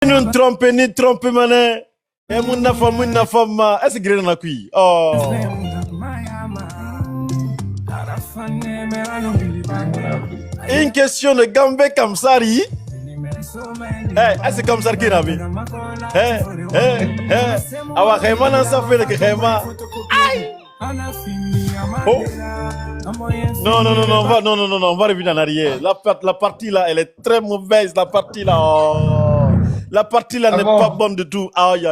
Nous tromper ni tromper mané. Et mon femme, est-ce que gré na kui? Oh. Une question de Gambé Kamsari. Est-ce que Kamsari qui n'a vu? Awa Khema ça fait le Khema. Oh. Non, on va revenir en arrière. La partie là, elle est très mauvaise. La partie là, la partie là n'est pas bonne du tout. Aïe.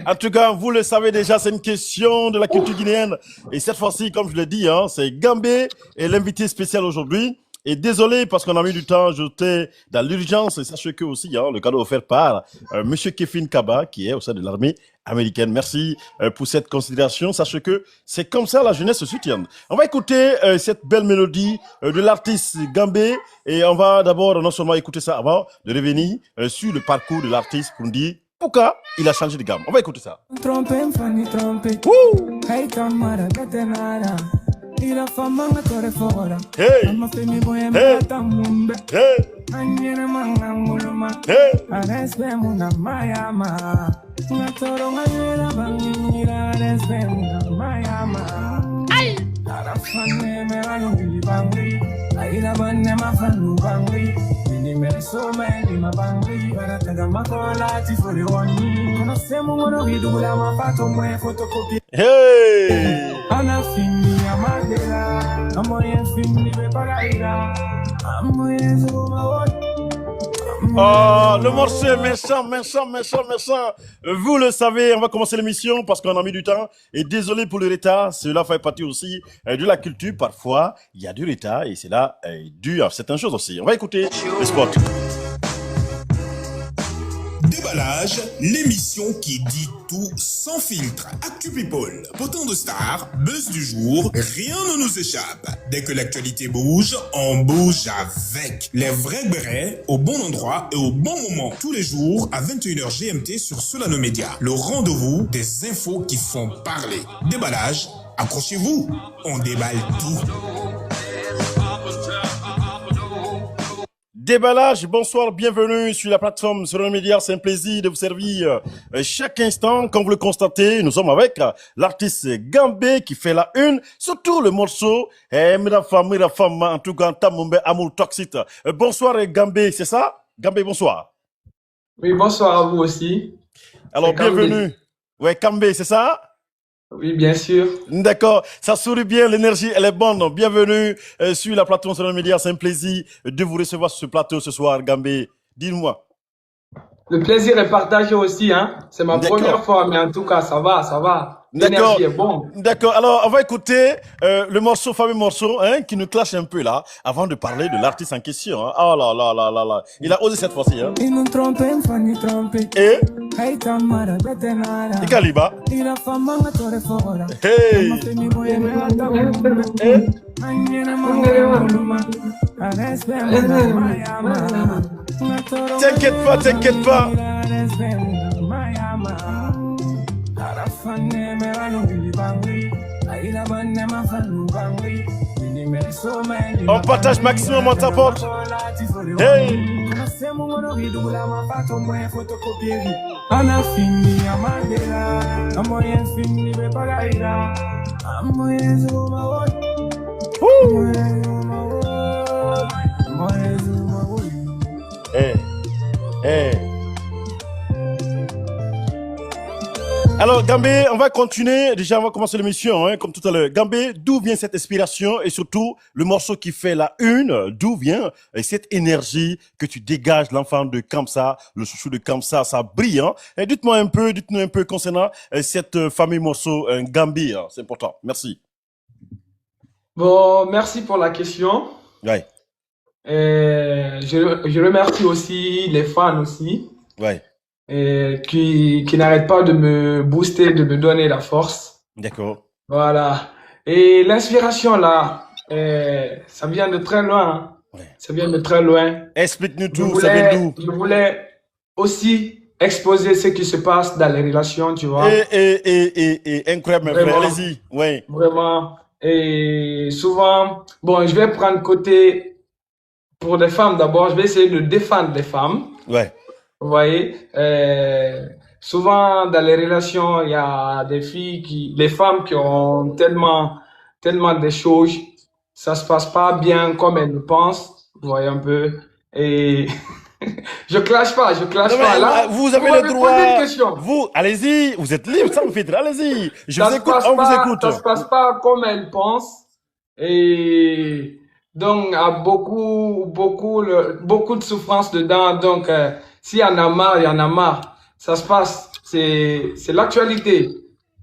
En tout cas, vous le savez déjà, c'est une question de la culture guinéenne. Et cette fois-ci, comme je l'ai dit, c'est Gambé et l'invité spécial aujourd'hui. Et désolé parce qu'on a mis du temps, j'étais dans l'urgence. Et sachez que aussi, le cadeau offert par Monsieur Kefin Kaba, qui est au sein de l'armée américaine. Merci pour cette considération. Sachez que c'est comme ça la jeunesse se soutient. On va écouter cette belle mélodie de l'artiste Gambé. Et on va d'abord non seulement écouter ça avant de revenir sur le parcours de l'artiste pour nous dire pourquoi il a changé de gamme. On va écouter ça. Oh, le morceau est méchant. Vous le savez, on va commencer l'émission parce qu'on a mis du temps. Et désolé pour le retard, cela fait partie aussi de la culture. Parfois, il y a du retard et c'est là dû à certaines choses aussi. On va écouter le spot. Déballage, l'émission qui dit tout sans filtre. Actu People, potent de stars, buzz du jour, rien ne nous échappe. Dès que l'actualité bouge, on bouge avec. Les vrais bérets, au bon endroit et au bon moment. Tous les jours à 21h GMT sur Solano Média. Le rendez-vous des infos qui font parler. Déballage, accrochez-vous, on déballe tout. Déballage, bonsoir, bienvenue sur la plateforme Solano Média. C'est un plaisir de vous servir chaque instant. Comme vous le constatez, nous sommes avec l'artiste Gambé qui fait la une, surtout le morceau Mira femme, en tout cas, Tamombe Amour Toxique. Bonsoir Gambé, c'est ça? Gambé, bonsoir. Oui, bonsoir à vous aussi. Alors, bienvenue. Ouais, Gambé, c'est ça? Oui, bien sûr. D'accord, ça sourit bien, l'énergie, elle est bonne. Bienvenue sur la plateforme Solano Média. C'est un plaisir de vous recevoir sur ce plateau ce soir, Gambé. Dis-moi. Le plaisir est partagé aussi, hein. C'est ma première fois, mais en tout cas, ça va. L'énergie est bonne. D'accord, alors on va écouter le morceau, fameux morceau, qui nous clash un peu là, avant de parler de l'artiste en question. Hein. Oh là. Il a osé cette fois-ci. Hein. Et Ikaliba. Hey. T'inquiète pas. On partage maximum, on t'apporte. Hey. Hey. Alors Gambé, on va continuer. Déjà, on va commencer l'émission, comme tout à l'heure. Gambé, d'où vient cette inspiration et surtout le morceau qui fait la une? D'où vient cette énergie que tu dégages, l'enfant de Kamsa, le chouchou de Kamsa, ça brille. Hein? Et dites-nous un peu concernant cette fameux morceau Gambé. Hein? C'est important. Merci. Bon, merci pour la question. Ouais. Je remercie aussi les fans aussi. Ouais. Qui n'arrête pas de me booster, de me donner la force. D'accord. Voilà. Et l'inspiration là, ça vient de très loin. Hein. Ouais. Ça vient de très loin. Explique-nous tout, ça vient d'où? Je voulais aussi exposer ce qui se passe dans les relations, tu vois. Incroyable, frère, allez-y. Ouais. Vraiment. Et souvent, bon, je vais prendre côté pour les femmes d'abord, je vais essayer de défendre les femmes. Ouais. Vous voyez, souvent dans les relations, il y a des filles les femmes qui ont tellement de choses, ça se passe pas bien comme elles le pensent. Vous voyez un peu. Et je clash pas, je clash Non, pas. mais Là, vous avez vous le m'avez droit. posé une question. Vous, allez-y, vous êtes libre, ça me fait allez-y. Je Ça vous se écoute, passe on vous pas, écoute. ça se passe pas comme elles pensent. Et donc, à beaucoup de souffrance dedans. Donc, s'il y en a marre, il y en a marre. Ça se passe. C'est l'actualité.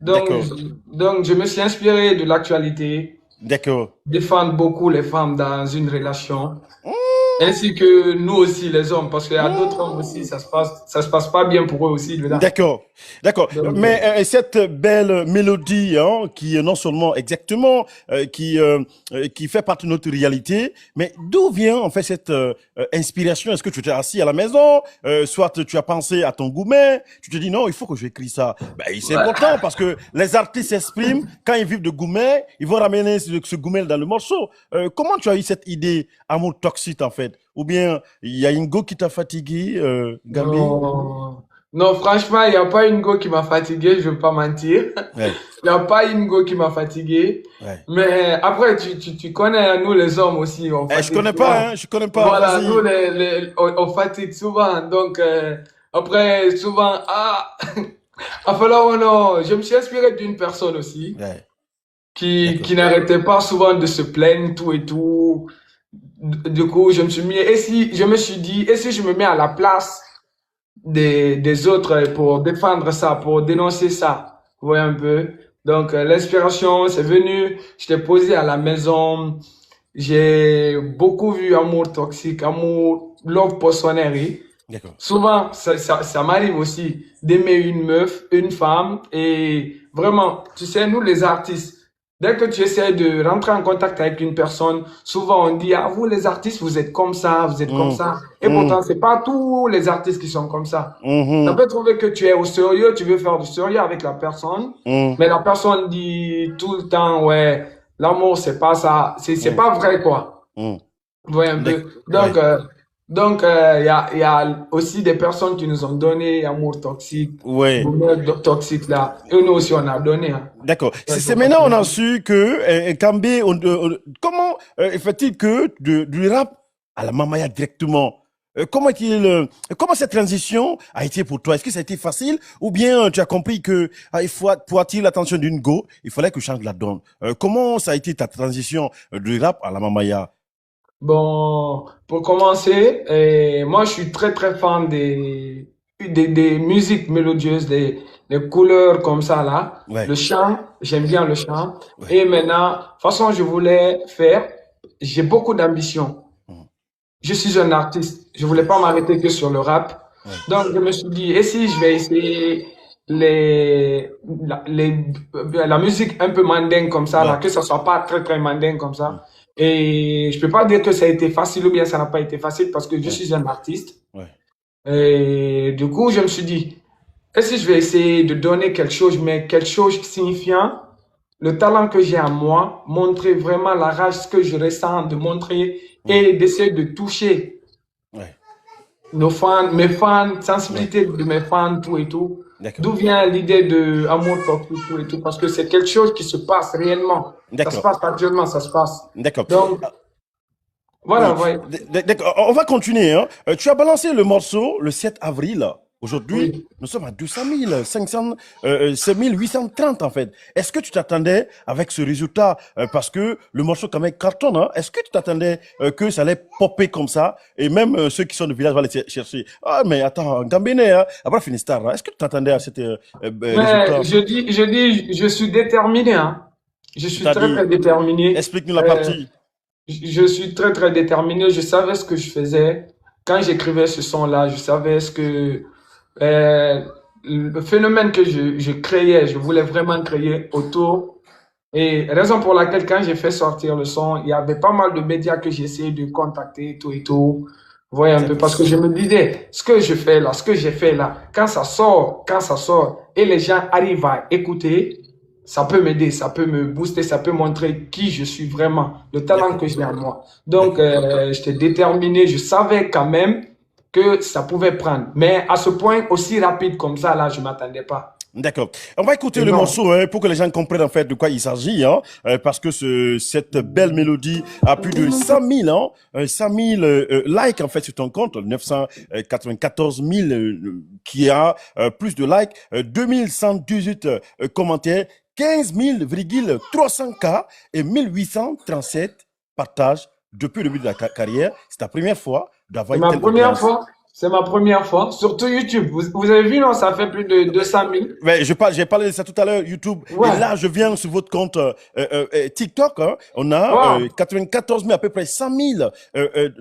Donc, D'accord, donc, je me suis inspiré de l'actualité. d'accord. Défendre beaucoup les femmes dans une relation. Ainsi que nous aussi, les hommes. Parce qu'il y a d'autres hommes aussi, ça se passe pas bien pour eux aussi dedans. D'accord, d'accord. Donc, Mais cette belle mélodie, hein, qui est non seulement exactement, qui fait partie de notre réalité, mais d'où vient en fait cette inspiration? Est-ce que tu t'es assis à la maison, soit tu as pensé à ton gourmet, tu te dis non, il faut que j'écris ça. Ben, c'est important parce que les artistes s'expriment quand ils vivent de gourmet, ils vont ramener ce gourmet dans le morceau. Comment tu as eu cette idée amour toxique en fait? Ou bien il y a une go qui t'a fatigué, Gambi? non, non, franchement, il n'y a pas une go qui m'a fatigué, je ne vais pas mentir. Ouais, Il n'y a pas une go qui m'a fatigué. ouais. Mais après, tu connais, nous les hommes aussi, on Je fatigue connais souvent. pas, hein, je connais pas. Voilà, Vas-y. nous, on fatigue souvent. Donc, après, souvent, enfin là, oh non, je me suis inspiré d'une personne aussi Ouais, qui, d'accord. qui n'arrêtait pas souvent de se plaindre, tout et tout. Du coup, je me suis dit, et si je me mets à la place des autres pour défendre ça, pour dénoncer ça. Vous voyez un peu? Donc, l'inspiration, c'est venu, je t'ai posé à la maison, j'ai beaucoup vu amour toxique, amour, love poissonnerie. D'accord. Souvent, ça m'arrive aussi d'aimer une meuf, une femme, et vraiment, tu sais, nous les artistes, dès que tu essaies de rentrer en contact avec une personne, souvent on dit, ah, vous les artistes, vous êtes comme ça, vous êtes comme Hum, ça. Et hum, pourtant, c'est pas tous les artistes qui sont comme ça. Ça hum, peut trouver que tu es au sérieux, tu veux faire du sérieux avec la personne, hum, mais la personne dit tout le temps, ouais, l'amour, c'est pas ça, c'est hum, pas vrai, quoi. hum. Vous voyez un D'ac- peu. Ouais, Donc, il y a aussi des personnes qui nous ont donné amour toxique, ouais. bonheur toxique là. Et nous aussi, on a donné, hein. D'accord. Ouais, C'est faut pas maintenant on a oublier. su que Kambé, comment fait-il que du rap à la mamaya directement? Comment cette transition a été pour toi? Est-ce que ça a été facile ou bien tu as compris que pour attirer l'attention d'une go, il fallait que je change la donne? Comment ça a été ta transition du rap à la mamaya? Bon, pour commencer, moi, je suis très, très fan des musiques mélodieuses, des couleurs comme ça, là. Ouais, Le chant, j'aime bien le chant. ouais. Et maintenant, de toute façon, je voulais faire, j'ai beaucoup d'ambition. Hum, Je suis un artiste. Je voulais pas m'arrêter que sur le rap. ouais. Donc, je me suis dit, et si je vais essayer les, la musique un peu mandingue comme ça, là, Ouais. que ça soit pas très, très mandingue comme Hum, ça. Et je peux pas dire que ça a été facile ou bien ça n'a pas été facile parce que je ouais. suis un artiste. Ouais. Et du coup, je me suis dit, et si je vais essayer de donner quelque chose, mais quelque chose signifiant, le talent que j'ai en moi, montrer vraiment la rage, ce que je ressens, de montrer Hum, et d'essayer de toucher ouais. nos fans, mes fans, Ouais. sensibilité de mes fans, tout et tout. D'accord. D'où vient l'idée de amour toxique, tout et tout, parce que c'est quelque chose qui se passe réellement. Ça se D'accord. passe actuellement, ça se passe. D'accord. Donc, voilà, Oui, ouais, d'accord. On va continuer, hein. Tu as balancé le morceau le 7 avril. Aujourd'hui, oui. nous sommes à 200 000, 500, 7 830 en fait. Est-ce que tu t'attendais avec ce résultat parce que le morceau quand même cartonne, hein? Est-ce que tu t'attendais que ça allait popper comme ça et même ceux qui sont du village vont aller chercher? Ah mais attends, Gambéné, hein, après Finistère, hein, est-ce que tu t'attendais à cet Mais résultat? je suis déterminé, hein. Je suis très, C'est-à-dire, très déterminé. explique-nous la Euh, partie. je suis très, très déterminé. Je savais ce que je faisais. Quand j'écrivais ce son-là, je savais le phénomène que je créais, je voulais vraiment créer autour. Et raison pour laquelle, quand j'ai fait sortir le son, il y avait pas mal de médias que j'ai essayé de contacter, tout et tout. Vous voyez un peu, D'accord. parce que je me disais, ce que je fais là, ce que j'ai fait là, quand ça sort, et les gens arrivent à écouter, ça peut m'aider, ça peut me booster, ça peut montrer qui je suis vraiment, le talent que j'ai en moi. Donc, j'étais déterminé, je savais quand même que ça pouvait prendre. Mais à ce point aussi rapide comme ça, là, je m'attendais pas. D'accord. On va écouter le Non. morceau pour que les gens comprennent en fait de quoi il s'agit, parce que cette belle mélodie a plus de 100 000, 100 000 likes en fait sur ton compte, 994 000 qui a plus de likes, 2118 commentaires, 15 300 k et 1837 partages depuis le début de la carrière. C'est ta première fois d'avoir C'est une ma telle première audience. fois. C'est ma première fois. Surtout YouTube. Vous avez vu, non? Ça fait plus de 200 000. Mais j'ai parlé de ça tout à l'heure, YouTube. Ouais. Et là, je viens sur votre compte TikTok. On a Wow. 94 000, à peu près 100 000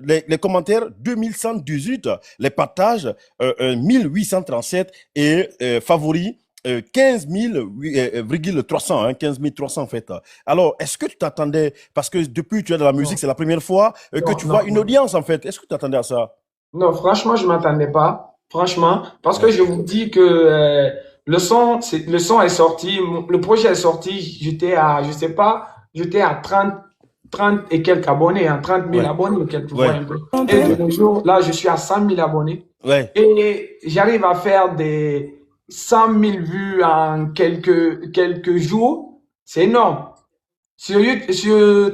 les commentaires, 2118, les partages, 1837 et favoris. 15 300, 15 300 en fait. Alors, est-ce que tu t'attendais, parce que depuis que tu es dans la musique, Non. c'est la première fois que Non, tu non, vois une non. audience en fait. Est-ce que tu t'attendais à ça? Non, franchement, je m'attendais pas. Franchement, parce que Ouais. je vous dis que le son est sorti, le projet est sorti. J'étais à, je sais pas, j'étais à 30 et quelques abonnés, hein, 30 000 Ouais. abonnés, quelques fois Ouais. un peu. Et de nos jours, là, je suis à 100 000 abonnés. Ouais. Et j'arrive à faire des 100 000 vues en quelques jours. C'est énorme. Sur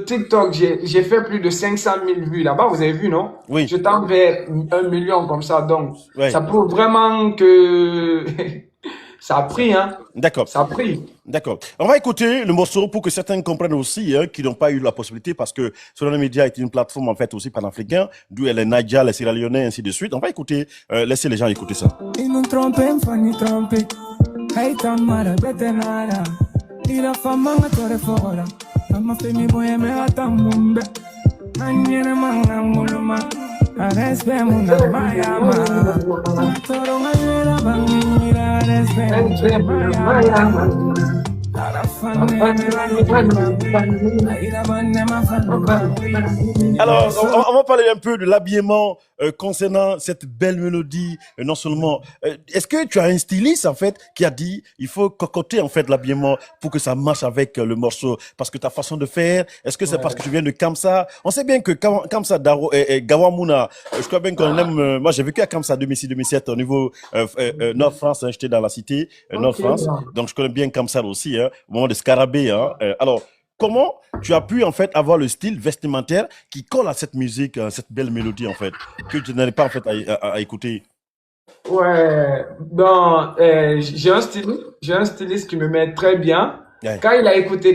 TikTok, j'ai fait plus de 500 000 vues là-bas. Vous avez vu, non? Oui. Je tends vers 1 million comme ça. Donc, Ouais. ça prouve vraiment que ça a pris, hein. D'accord. Ça a pris. D'accord. On va écouter le morceau pour que certains comprennent aussi, qui n'ont pas eu la possibilité, parce que Solana Media est une plateforme en fait aussi panafricaine, d'où elle est Naija, les Sierra Leonais, ainsi de suite. On va écouter, laisser les gens écouter ça. Y non trompen, fanny trompe. Hey, tamara, bete nada. Y la fama me tore fora. Ama femi boye me atamumbe. Anyere manga muluma. Arespe muna mayama. Toro ngayera bangimira arespe mayama. Alors, on va parler un peu de l'habillement concernant cette belle mélodie. Non seulement, est-ce que tu as un styliste en fait qui a dit il faut cocoter en fait l'habillement pour que ça marche avec le morceau, parce que ta façon de faire, est-ce que c'est parce que tu viens de Kamsa? On sait bien que Kamsa Daro et Gawamuna, je crois bien qu'on aime. Moi, j'ai vécu à Kamsa 2006-2007 au niveau Nord France. J'étais dans la cité Nord France, donc je connais bien Kamsa aussi. Au moment de Scarabée. Alors, comment tu as pu en fait avoir le style vestimentaire qui colle à cette musique, cette belle mélodie en fait, que tu n'avais pas en fait à écouter? Ouais, bon, j'ai un styliste qui me met très bien. Ouais. Quand il a écouté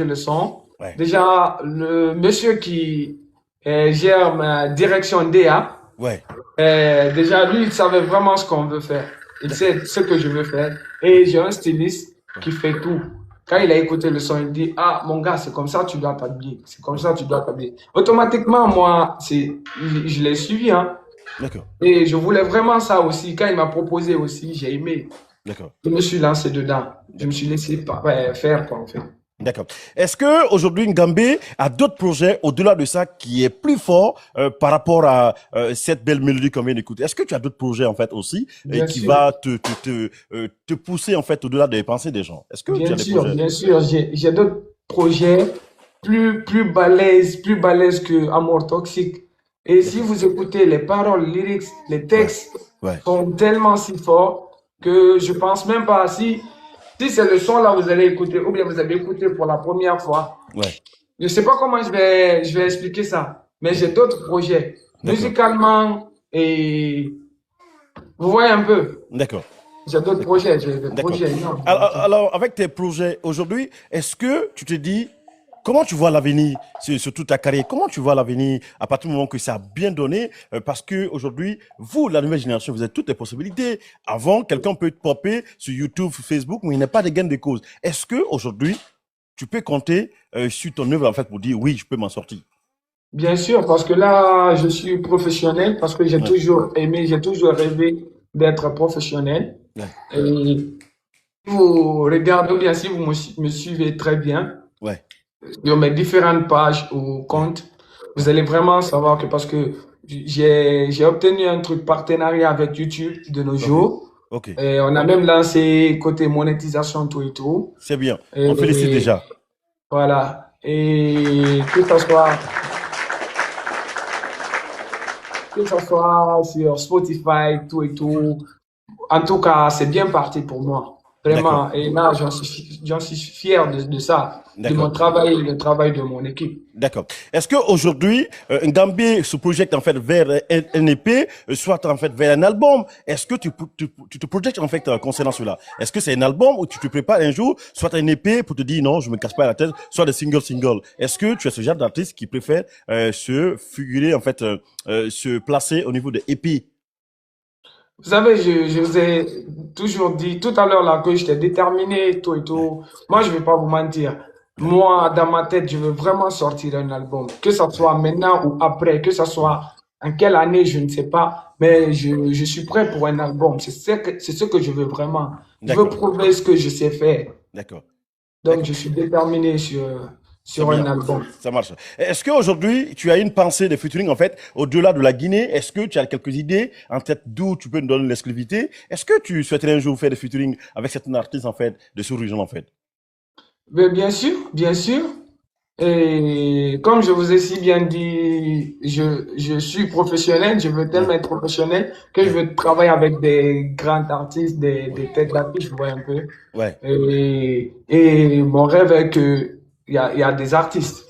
le son, Ouais. déjà, le monsieur qui gère ma direction DA, Ouais. déjà, lui, il savait vraiment ce qu'on veut faire. Il sait ce que je veux faire. Et j'ai un styliste qui fait tout. Quand il a écouté le son, il dit, ah, mon gars, c'est comme ça, tu dois t'habiller. C'est comme ça, tu dois t'habiller. Automatiquement, moi, je l'ai suivi, hein. D'accord. Et je voulais vraiment ça aussi. Quand il m'a proposé aussi, j'ai aimé. D'accord. Je me suis lancé dedans. Je me suis laissé faire, quoi, en fait. D'accord. Est-ce que aujourd'hui Ngambé a d'autres projets au-delà de ça qui est plus fort par rapport à cette belle mélodie qu'on vient d'écouter? Est-ce que tu as d'autres projets en fait aussi Bien qui sûr. va te pousser en fait au-delà des pensées des gens? Est-ce que tu as des projets? Bien sûr, j'ai d'autres projets plus balèzes que Amour Toxique. Et si vous écoutez les paroles, les lyrics, les textes Ouais. sont tellement si forts que je pense même pas si c'est le son là vous allez écouter ou bien vous avez écouté pour la première fois. Ouais. Je sais pas comment je vais expliquer ça, mais j'ai d'autres projets D'accord. musicalement et vous voyez un peu. D'accord. J'ai d'autres projets, j'ai des D'accord. projets énormes. Alors, avec tes projets aujourd'hui, est-ce que tu te dis, comment tu vois l'avenir sur toute ta carrière? Comment tu vois l'avenir à partir du moment que ça a bien donné? Parce que aujourd'hui, vous, la nouvelle génération, vous avez toutes les possibilités. Avant, quelqu'un peut te popper sur YouTube, sur Facebook, mais il n'y a pas de gain de cause. Est-ce que aujourd'hui, tu peux compter sur ton œuvre en fait pour dire oui, je peux m'en sortir? Bien sûr, parce que là, je suis professionnel, parce que j'ai Ouais. toujours aimé, j'ai toujours rêvé d'être professionnel. Ouais. Et si vous regardez, ou bien si vous me suivez très bien, Ouais. sur mes différentes pages ou comptes, vous allez vraiment savoir que parce que j'ai obtenu un truc partenariat avec YouTube de nos jours. Ok, Et on a même lancé côté monétisation, tout et tout. c'est bien. On félicite Et déjà. voilà. Et que ça soit sur Spotify, tout et tout. En tout cas, c'est bien parti pour moi. D'accord, Vraiment. Et là, j'en suis fier de ça, de mon d'accord. travail et le travail de mon équipe. D'accord. Est-ce qu'aujourd'hui, Ngambé se projette en fait vers un EP, soit en fait vers un album? Est-ce que tu te projettes en fait concernant cela? Est-ce que c'est un album ou tu te prépares un jour, soit un EP pour te dire non, je me casse pas la tête, soit des singles? Est-ce que tu es ce genre d'artiste qui préfère se figurer en fait, se placer au niveau de EP? Vous savez, je vous ai toujours dit tout à l'heure là que j'étais déterminé, tout et tout. Moi, je vais pas vous mentir. Ouais, Moi, dans ma tête, je veux vraiment sortir un album. Que ça soit maintenant ou après, que ça soit en quelle année, je ne sais pas. Mais je suis prêt pour un album. C'est ce que je veux vraiment. Je veux d'accord, prouver ce que je sais faire. d'accord, Donc, d'accord. je suis déterminé C'est sur un bien, album. ça marche. Est-ce qu'aujourd'hui, tu as une pensée de featuring, en fait, au-delà de la Guinée? Est-ce que tu as quelques idées en tête d'où tu peux nous donner l'exclusivité? Est-ce que tu souhaiterais un jour faire des featuring avec certains artistes, en fait, de ce région, en fait? Mais bien sûr, bien sûr. Et comme je vous ai si bien dit, je suis professionnel, je veux tellement Ouais, être professionnel que je ouais, veux travailler avec des grands artistes, des têtes d'affiche, vous voyez un peu. ouais. Et mon rêve est que il y a des artistes.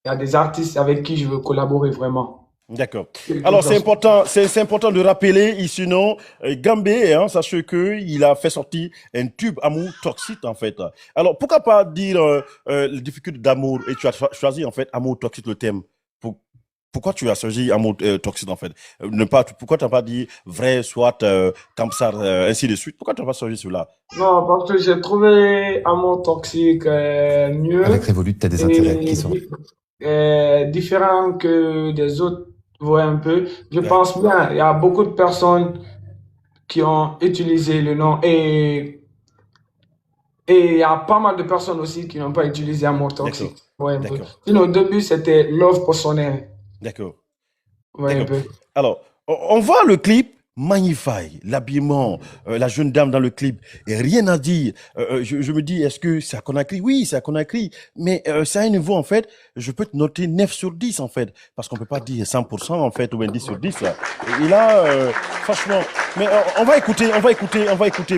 Il y a des artistes avec qui je veux collaborer vraiment. D'accord. Quel que Alors, soit. c'est important de rappeler ici, non, Gambé, hein, sachez que il a fait sortir un tube amour toxique, en fait. Alors, pourquoi pas dire les difficultés d'amour et tu as choisi, en fait, amour toxique, le thème. Pour- Pourquoi tu as choisi amour toxique, en fait? Pourquoi tu n'as pas dit vrai, soit comme ça, ainsi de suite? Pourquoi tu n'as pas choisi cela? Non, parce que j'ai trouvé Amour Toxique Avec mieux Revolut, tu as des intérêts qui et sont. différent que des autres, vous voyez un peu. Je Ouais, pense bien, il y a beaucoup de personnes qui ont utilisé le nom et il y a pas mal de personnes aussi qui n'ont pas utilisé Amour d'accord, Toxique. Vous voyez un peu. d'accord, Sinon, au début, c'était Love Personnel. d'accord. Vous voyez un D'accord. peu. Alors, on voit le clip magnifique, l'habillement, la jeune dame dans le clip, et rien à dire. Je me dis, est-ce que c'est à Conakry? Oui, c'est à Conakry, mais c'est à un niveau, en fait, je peux te noter 9 sur 10, en fait, parce qu'on peut pas dire 100%, en fait, ou bien 10 sur 10, là. Et là, franchement, mais on va écouter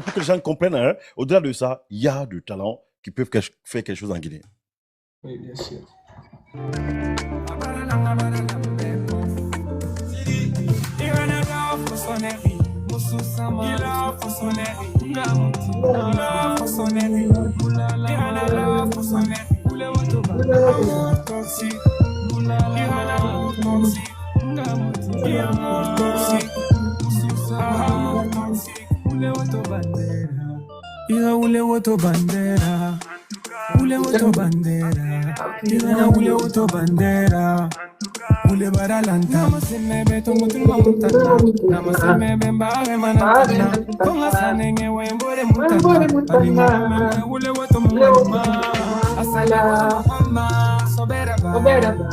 pour que les gens comprennent, hein. Au-delà de ça, il y a du talent qui peuvent faire quelque chose en Guinée. Oui, bien sûr. Ule woto bandera, ule woto bandera, ila ule woto bandera, ule baralanta. Namaseme beto mutima mutana, namaseme bembare manatana, konga sanenge wembore mutana, alimame ule woto mutana, asala mama sobera ba,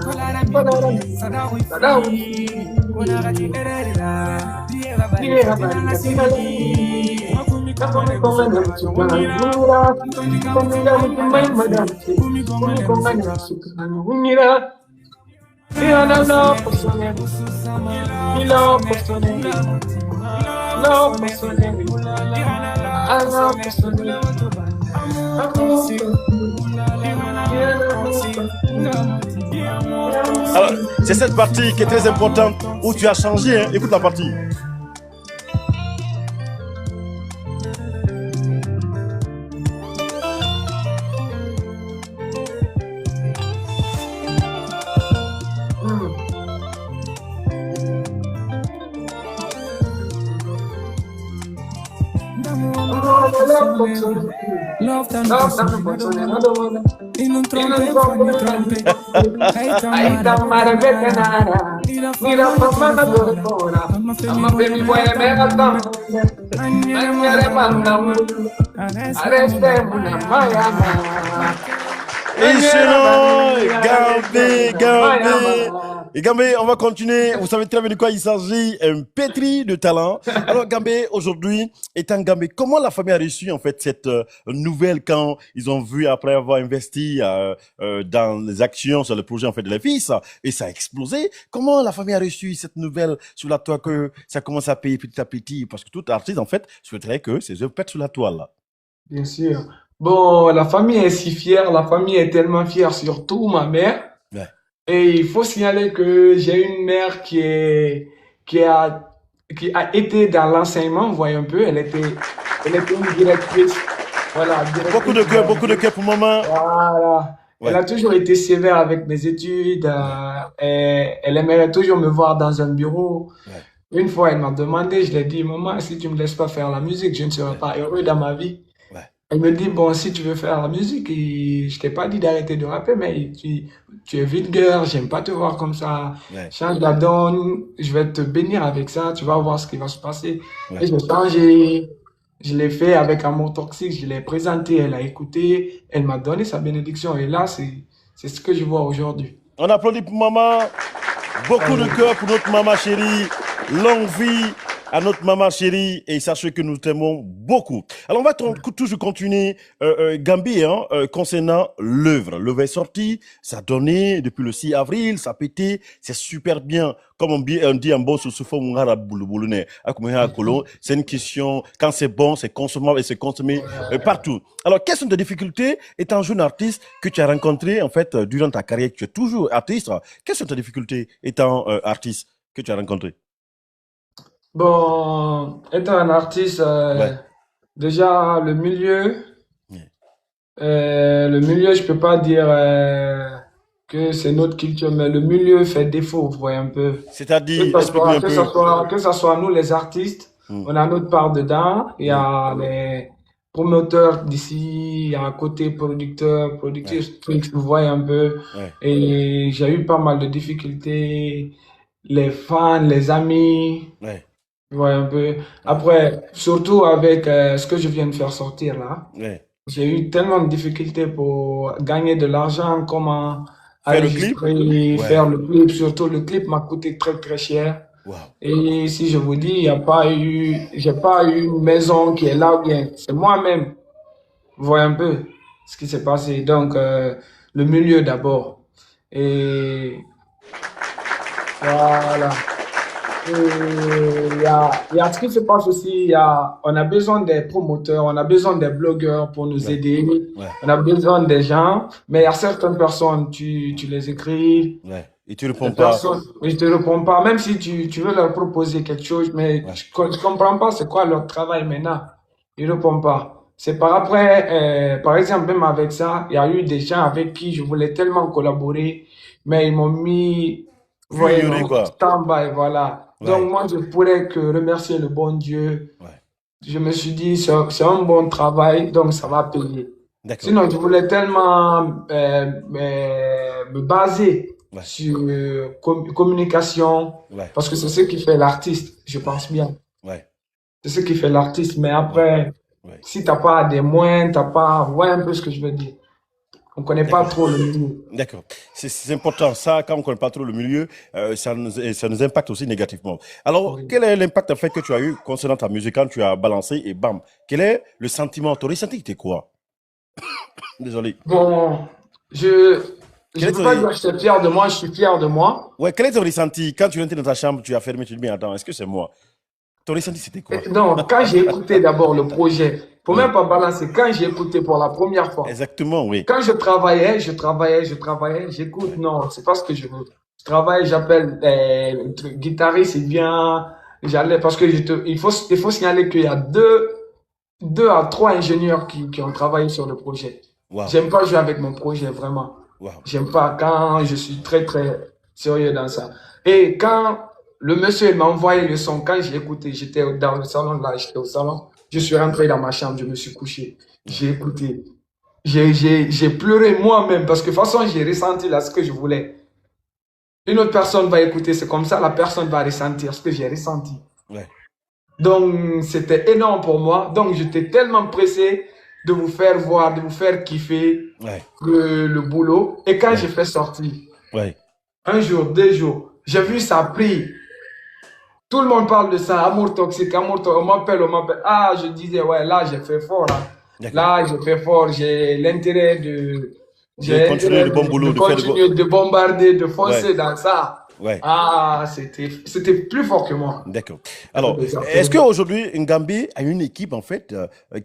kolara mi sadawi, konara ti erera, diera ba nasiri. Alors, c'est cette partie qui est très importante où tu as changé, hein. Écoute la partie. Love tanto in un trompe fanno trompe. Hey tamara betenara, ila fama dora, ama femi boye mega tam. Anyere mangam, areste muna maya. Gambé. Et Gambé, on va continuer. Vous savez très bien de quoi il s'agit. Un pétri de talent. Alors, Gambé, aujourd'hui, étant Gambé, comment la famille a reçu, en fait, cette nouvelle quand ils ont vu, après avoir investi dans les actions sur le projet, en fait, de la fils, et ça a explosé. Comment la famille a reçu cette nouvelle sur la toile que ça commence à payer petit à petit? Parce que tout artiste, en fait, souhaiterait que ses œuvres pètent sur la toile, là. Bien sûr. Bon, la famille est si fière, la famille est tellement fière, surtout ma mère. Ouais. Et il faut signaler que j'ai une mère qui a, qui a été dans l'enseignement, vous voyez un peu, elle était une directrice. Voilà, Beaucoup de cœur pour maman. Voilà. Elle Ouais. a toujours été sévère avec mes études. Elle aimerait toujours me voir dans un bureau. Ouais. Une fois, elle m'a demandé, je lui ai dit, maman, si tu me laisses pas faire la musique, je ne serai pas heureux dans ma vie. Ouais. Elle me dit, bon, si tu veux faire la musique, je t'ai pas dit d'arrêter de rapper, mais tu es vulgaire, j'aime pas te voir comme ça. Ouais. Change la donne, je vais te bénir avec ça, tu vas voir ce qui va se passer. Ouais. Et je l'ai changé, je l'ai fait avec Amour Toxique, je l'ai présenté, elle a écouté, elle m'a donné sa bénédiction. Et là, c'est ce que je vois aujourd'hui. On applaudit pour maman. Beaucoup de cœur pour notre maman chérie. Longue vie à notre maman chérie. Et sachez que nous t'aimons beaucoup. Alors, on va toujours continuer, Gambi, hein, concernant l'œuvre. L'œuvre est sortie. Ça a donné depuis le 6 avril. Ça a pété. C'est super bien. Comme on dit en bon sous c'est une question, quand c'est bon, c'est consommable et c'est consommé partout. Alors, quelles sont tes difficultés étant jeune artiste que tu as rencontré en fait durant ta carrière? Tu es toujours artiste. Quelles sont tes difficultés étant artiste que tu as rencontré? Bon, étant un artiste, Ouais. déjà, le milieu, je peux pas dire que c'est notre culture, mais le milieu fait défaut, vous voyez un peu. C'est-à-dire, explique-moi un peu. Que ça soit nous les artistes, on a notre part dedans. Il y a les promoteurs d'ici, il y a un côté producteur, productrice, vous voyez un peu. Ouais. Et j'ai eu pas mal de difficultés. Les fans, les amis, Ouais. vous voyez un peu. Après, surtout avec ce que je viens de faire sortir là. Ouais. J'ai eu tellement de difficultés pour gagner de l'argent, comment Faire le clip? enregistrer, Ouais. faire le clip. Surtout, le clip m'a coûté très, très cher. Wow. Et si je vous dis, j'ai pas eu une maison qui est là ou bien. C'est moi-même. Vous voyez un peu ce qui s'est passé. Donc, le milieu d'abord. Et voilà. Il y a ce qui se passe aussi, on a besoin des promoteurs, on a besoin des blogueurs pour nous aider, Ouais. on a besoin des gens, mais il y a certaines personnes, tu les écris, Ouais. Et tu réponds les pas. personnes, ils te répondent pas, même si tu veux leur proposer quelque chose, mais je comprends pas c'est quoi leur travail maintenant, ils répondent pas. C'est par après, par exemple, même avec ça, il y a eu des gens avec qui je voulais tellement collaborer, mais ils m'ont mis, vous voyez, Ignoré, quoi. stand-by, voilà. Ouais. Donc, moi, je pourrais que remercier le bon Dieu. Ouais. Je me suis dit, c'est un bon travail, donc ça va payer. D'accord. Sinon, je voulais tellement me baser Ouais. sur communication, Ouais. parce que c'est ce qui fait l'artiste, je pense bien. Ouais. C'est ce qui fait l'artiste, mais après, Ouais. si t'as pas des moyens, t'as pas, vous voyez un peu ce que je veux dire. On connaît pas trop le milieu. D'accord. C'est important. Ça, quand on ne connaît pas trop le milieu, ça nous impacte aussi négativement. Alors, Oui. quel est l'impact en fait que tu as eu concernant ta musique quand tu as balancé et bam? Quel est le sentiment? Tu as ressenti que c'était quoi? Désolé. Bon, je peux pas dire que j'étais fier de moi, je suis fier de moi. Ouais, quel est ton ressenti? Quand tu étais dans ta chambre, tu as fermé, tu dis, mais attends, est-ce que c'est moi? Ton ressenti, c'était quoi? Non, quand j'ai écouté d'abord le projet, faut même pas balancer, quand j'ai écouté pour la première fois, Exactement, oui. quand je travaillais, j'écoute, non, c'est pas ce que je veux. Je travaille, j'appelle le guitariste, il vient, j'allais, parce que il faut signaler qu'il y a deux à trois ingénieurs qui ont travaillé sur le projet. Wow. J'aime pas jouer avec mon projet, vraiment. Wow. J'aime pas quand je suis très, très sérieux dans ça. Et quand le monsieur il m'a envoyé le son, quand j'ai écouté, j'étais dans le salon, là, j'étais au salon, je suis rentré dans ma chambre, je me suis couché. J'ai écouté. J'ai pleuré moi-même parce que de toute façon, j'ai ressenti là ce que je voulais. Une autre personne va écouter, c'est comme ça, la personne va ressentir ce que j'ai ressenti. Ouais. Donc, c'était énorme pour moi. Donc, j'étais tellement pressé de vous faire voir, de vous faire kiffer Ouais. le boulot. Et quand j'ai fait sortir, Ouais. Un jour, 2 jours. J'ai vu ça pris. Tout le monde parle de ça, amour toxique, amour toxique. On m'appelle. Ah, je disais, ouais, là, j'ai fait fort. Hein. D'accord. Là, j'ai fait fort. J'ai l'intérêt De continuer le bon boulot, de de faire le bon. continuer de bombarder, de Ouais, foncer dans ça. ouais. Ah, c'était plus fort que moi. D'accord. C'était Alors, déjà est-ce plus fort. qu'aujourd'hui, Ngambé a une équipe, en fait,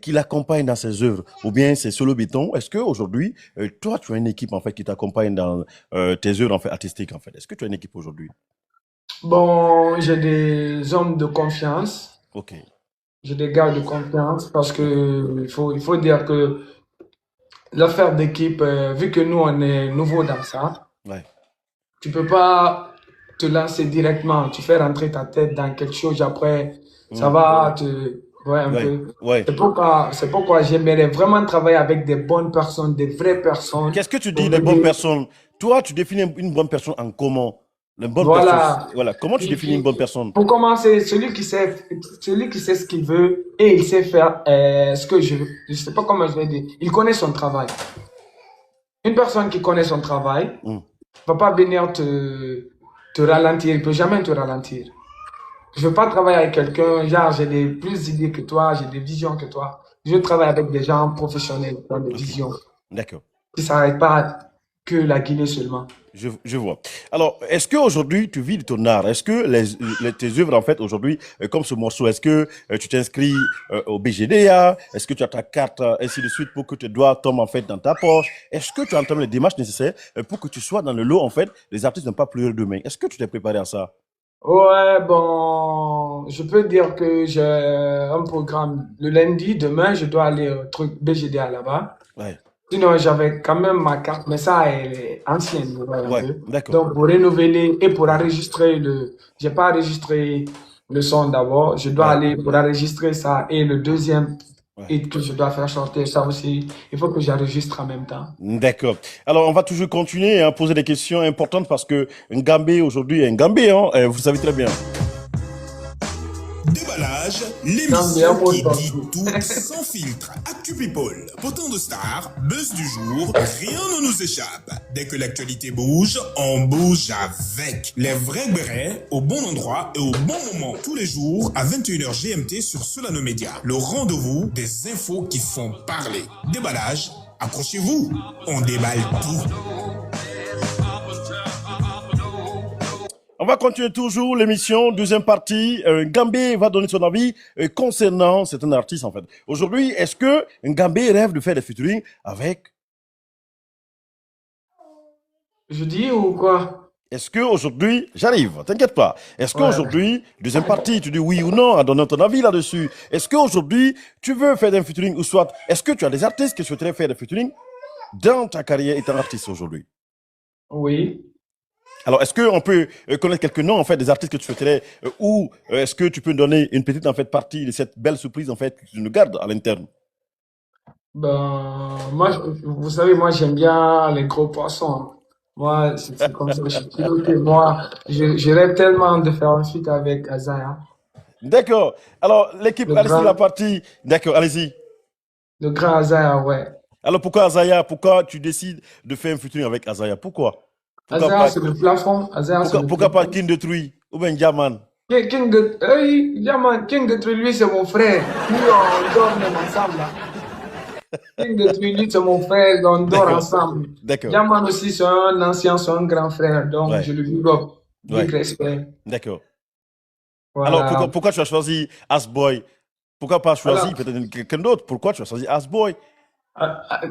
qui l'accompagne dans ses œuvres? Ou bien c'est solo béton? Est-ce qu'aujourd'hui, toi, tu as une équipe, en fait, qui t'accompagne dans tes œuvres, en fait, artistiques, en fait? Est-ce que tu as une équipe aujourd'hui? Bon, j'ai des hommes de confiance. Ok. J'ai des gars de confiance parce que il faut dire que l'affaire d'équipe, vu que nous, on est nouveau dans ça, Ouais. tu peux pas te lancer directement. Tu fais rentrer ta tête dans quelque chose, après, ça Hmm. va te... Ouais, un Ouais. peu. Ouais. C'est pourquoi j'aimerais vraiment travailler avec des bonnes personnes, des vraies personnes Qu'est-ce que tu pour dis des bonnes m'aider. personnes? Toi, tu définis une bonne personne en comment? Une bonne personne, Voilà. voilà. Comment tu définis une bonne personne? Pour commencer, celui qui sait ce qu'il veut et il sait faire ce que je veux. Je sais pas comment je vais dire. Il connaît son travail. Une personne qui connaît son travail Hmm. va pas venir te ralentir. Il peut jamais te ralentir. Je veux pas travailler avec quelqu'un, genre, j'ai des plus d'idées que toi, j'ai des visions que toi. Je travaille avec des gens professionnels qui ont des Ok. visions, D'accord. qui s'arrêtent pas que la Guinée seulement. Je vois. Alors, est-ce qu'aujourd'hui, tu vis de ton art? Est-ce que tes œuvres, en fait, aujourd'hui, comme ce morceau, est-ce que tu t'inscris au BGDA? Est-ce que tu as ta carte, ainsi de suite, pour que tes doigts tombent, en fait, dans ta poche? Est-ce que tu entames les démarches nécessaires pour que tu sois dans le lot, en fait, des artistes n'ont pas pleurer demain? Est-ce que tu t'es préparé à ça? Ouais, bon, je peux dire que j'ai un programme le lundi. Demain, je dois aller au truc BGDA là-bas. Ouais, Sinon, j'avais quand même ma carte, mais ça, elle est ancienne, vous voyez un ouais, peu. d'accord. Donc, pour renouveler et pour enregistrer j'ai pas enregistré le son d'abord. Je dois Ouais, aller pour enregistrer ça et le deuxième ouais. et que je dois faire sortir ça aussi. Il faut que j'enregistre en même temps. D'accord. Alors, on va toujours continuer à poser des questions importantes parce que Ngambé aujourd'hui est Ngambé, hein, vous savez très bien. Déballage, Non, mais un l'émission mot qui dit sorti. tout sans filtre. Actu People, potin de star, buzz du jour, rien ne nous échappe. Dès que l'actualité bouge, on bouge avec. Les vrais bérets, au bon endroit et au bon moment. Tous les jours, à 21h GMT sur Solano Media. Le rendez-vous des infos qui font parler. Déballage, accrochez-vous, on déballe tout. On va continuer toujours l'émission, deuxième partie. Ngambé va donner son avis concernant certains artistes, en fait. Aujourd'hui, est-ce que Ngambé rêve de faire des featuring avec... Je dis ou quoi? Est-ce qu'aujourd'hui, j'arrive, t'inquiète pas. Est-ce Ouais. qu'aujourd'hui, deuxième partie, tu dis oui ou non, à donner ton avis là-dessus. Est-ce qu'aujourd'hui, tu veux faire des featuring ou soit, est-ce que tu as des artistes qui souhaiteraient faire des featuring dans ta carrière étant artiste aujourd'hui? Oui. Alors, est-ce qu'on peut connaître quelques noms, en fait, des artistes que tu souhaiterais, ou est-ce que tu peux donner une petite, en fait, partie de cette belle surprise, en fait, que tu nous gardes à l'interne? Ben, moi, vous savez, moi, j'aime bien les gros poissons. Moi, c'est comme ça, je suis piloté. Moi, je rêve tellement de faire un feat avec Azaya. D'accord. Alors, l'équipe, Le allez-y, la grand, partie. D'accord, allez-y. le grand Azaya, ouais. Alors, pourquoi Azaya? Pourquoi tu décides de faire un featuring avec Azaya? Pourquoi? Pourquoi Azaya, pas, c'est le plafond. Azaya, c'est le pourquoi pas plafond. King de Truy ou bien Jaman? Hey, Yaman, King de Tree, lui, c'est mon frère. Lui, on dort même ensemble, là. King de Tree, lui, c'est mon frère, on dort D'accord, ensemble. d'accord. Yaman aussi, c'est un ancien, c'est un grand frère, donc je Ouais, le big up. Big ouais, respect. d'accord. Alors, Voilà. pourquoi tu as choisi Asboy? Pourquoi pas choisi Voilà. peut-être quelqu'un d'autre? Pourquoi tu as choisi Asboy?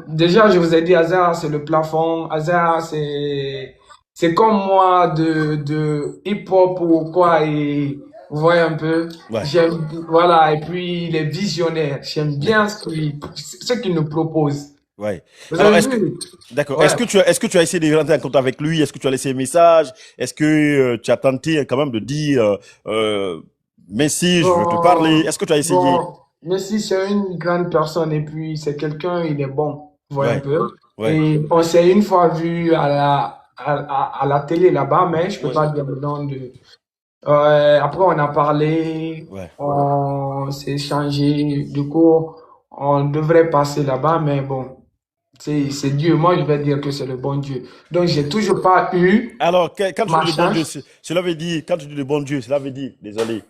Déjà, je vous ai dit, Azar, c'est le plafond. Azar, c'est comme moi de hip-hop ou quoi. Et vous voyez un peu. Ouais, J'aime, voilà. Et puis, il est visionnaire. J'aime bien ce qu'il nous propose. ouais. Vous Alors, avez est-ce que, vu? d'accord. Ouais. Est-ce que tu as essayé de rentrer en contact avec lui? Est-ce que tu as laissé un message? Est-ce que tu as tenté quand même de dire, merci, je veux te parler? Bon, Est-ce que tu as essayé? bon. Messi, c'est une grande personne et puis c'est quelqu'un, il est bon. Vous voyez un Ouais, peu. ouais, Et on s'est une fois vu à la télé là-bas, mais je peux ouais, pas dire le nom de. Après, on a parlé, ouais. on s'est échangé. Du coup, on devrait passer là-bas, mais bon, C'est Dieu. Moi, je vais dire que c'est le bon Dieu. Donc, j'ai toujours pas eu Alors, quand tu ma dis le bon Dieu, chance. cela veut dire, quand tu dis le bon Dieu, cela veut dire, désolé,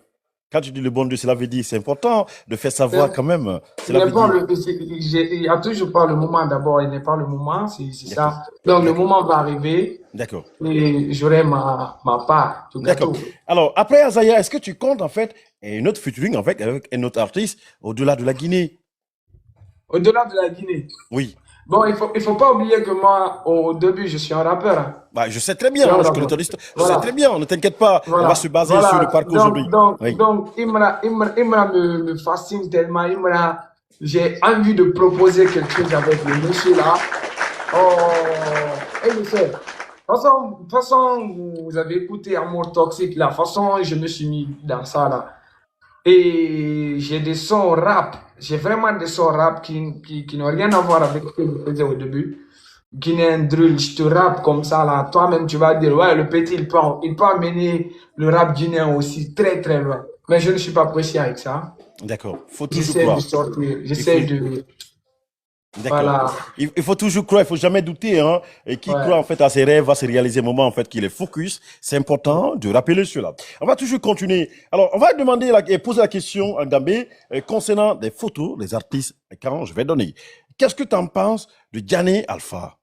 quand tu dis le bon Dieu, cela veut dire, c'est important de faire savoir quand même. Il Cela n'est veut pas dire, le, il y a toujours pas le moment d'abord, il n'est pas le moment, c'est d'accord, ça. Donc, le d'accord, moment va arriver d'accord, et j'aurai ma part du d'accord. gâteau. Alors, après Azaya, est-ce que tu comptes en fait un autre featuring avec un autre artiste au-delà de la Guinée? Au-delà de la Guinée. Oui. Bon, il faut pas oublier que moi, au début, je suis un rappeur, hein. Bah, je sais très Je suis bien, un hein, je connais rappeur. ton histoire. Je sais très Voilà. bien, ne t'inquiète pas, on va se Voilà, baser sur le voilà. parcours aujourd'hui. Oui. Donc, Imra me fascine tellement. J'ai envie de proposer quelque chose avec le monsieur là. Oh, et je sais. De toute façon, vous avez écouté Amour Toxique là. De toute façon, je me suis mis dans ça là. Et j'ai des sons rap. J'ai vraiment des sons rap qui n'ont rien à voir avec ce que je faisais au début. Guinéen drill, je te rappe comme ça là. Toi-même, tu vas dire, ouais, le petit, il peut amener le rap guinéen aussi très très loin. Mais je ne suis pas pressé avec ça. D'accord. Faut toujours J'essaie de croire. sortir, Il faut, j'essaie de, d'accord. voilà, Il faut toujours croire, il faut jamais douter, hein. Et qui croit en ouais. fait à ses rêves va se réaliser au moment en fait qu'il est focus. C'est important de rappeler cela. On va toujours continuer. Alors, on va demander et poser la question à Gambé concernant des photos des artistes quand je vais donner. Qu'est-ce que tu en penses de Diané Alpha?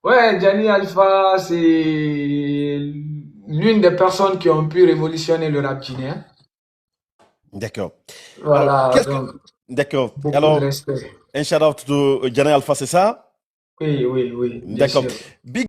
Ouais, Gianni Alpha, c'est l'une des personnes qui ont pu révolutionner le rap guinéen. D'accord. Alors, Voilà, qu'est-ce que... donc, D'accord. beaucoup de Alors, respect. un shout-out de Diané Alpha, c'est ça? Oui, oui, oui, bien D'accord. sûr. Big